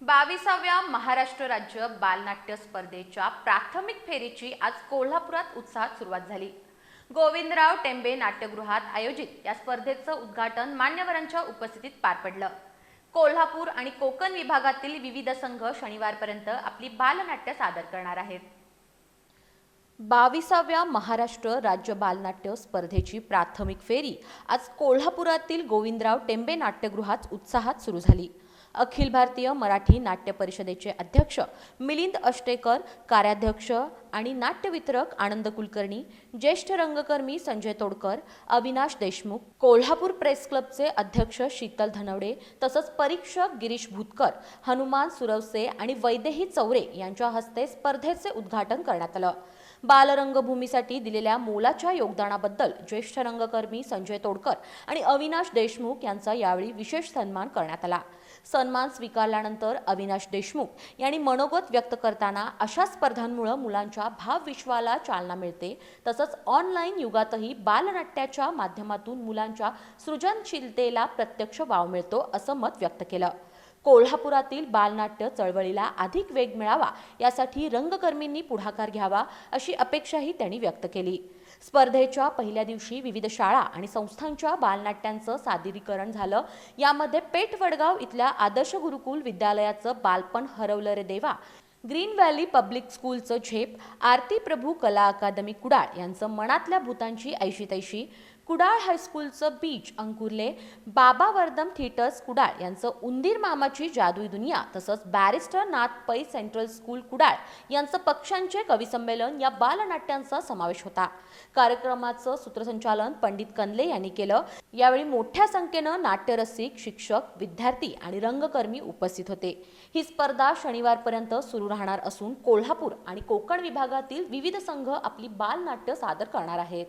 22व्या महाराष्ट्र राज्य बालनाट्य स्पर्धेच्या प्राथमिक फेरीची आज कोल्हापुरात उत्साहात सुरुवात झाली। गोविंदराव टेंबे नाट्यगृहात आयोजित या स्पर्धेचं उद्घाटन मान्यवरांच्या उपस्थितीत पार पडलं। कोल्हापूर आणि कोकण विभागातील विविध संघ शनिवारपर्यंत आपली बालनाट्य सादर करणार आहेत। 22व्या महाराष्ट्र राज्य बालनाट्य स्पर्धेची प्राथमिक फेरी आज कोल्हापुरातील गोविंदराव टेंबे नाट्यगृहात उत्साहात सुरू झाली। अखिल भारतीय मराठी नाट्य परिषदेचे अध्यक्ष मिलिंद अष्टेकर, कार्याध्यक्ष आणि नाट्य वितरक आनंद कुलकर्णी, ज्येष्ठ रंगकर्मी संजय तोडकर, अविनाश देशमुख, कोल्हापूर प्रेस क्लबचे अध्यक्ष शीतल धनवडे तसंच परीक्षक गिरीश भूतकर, हनुमान सुरवसे आणि वैदेही चौरे यांच्या हस्ते स्पर्धेचे उद्घाटन करण्यात आलं। बालरंगभूमीसाठी दिलेल्या मोलाच्या योगदानाबद्दल ज्येष्ठ रंगकर्मी संजय तोडकर आणि अविनाश देशमुख यांचा यावेळी विशेष सन्मान करण्यात आला। सन्मान स्वीकारल्यानंतर अविनाश देशमुख यांनी मनोगत व्यक्त करताना अशा स्पर्धांमुळे मुलांच्या भावविश्वाला चालना मिळते, तसंच ऑनलाईन युगातही बालनाट्याच्या माध्यमातून मुलांच्या सृजनशीलतेला प्रत्यक्ष वाव मिळतो असं मत व्यक्त केलं। कोल्हापुरातील बालनाट्य चळवळीला अधिक वेग मिळावा यासाठी रंगकर्मींनी पुढाकार घ्यावा अशी अपेक्षाही त्यांनी व्यक्त केली। स्पर्धेच्या पहिल्या दिवशी विविध शाळा आणि संस्थांच्या बालनाट्यांचं सादरीकरण झालं। यामध्ये पेठ वडगाव इथल्या आदर्श गुरुकुल विद्यालयाचं बालपण हरवलं रे देवा, ग्रीन व्हॅली पब्लिक स्कूलचं झेप, आरती प्रभू कला अकादमी कुडाळ यांचं मनातल्या भूतांची ऐशी तैशी, कुडाळ हायस्कूलचं बीच अंकुरले, बाबा वर्दम थिएटर्स कुडाळ यांचं उंदीर मामाची जादुई दुनिया तसंच barrister Nath Pai central school Kudal यांचं पक्षांचे कविसंमेलन या बालनाट्यांचा समावेश होता। कार्यक्रमाचं सूत्रसंचालन पंडित कनले यांनी केलं। यावेळी मोठ्या संख्येनं नाट्यरसिक, शिक्षक, विद्यार्थी आणि रंगकर्मी उपस्थित होते। ही स्पर्धा शनिवारपर्यंत सुरू राहणार असून कोल्हापूर आणि कोकण विभागातील विविध संघ आपली बालनाट्य सादर करणार आहेत।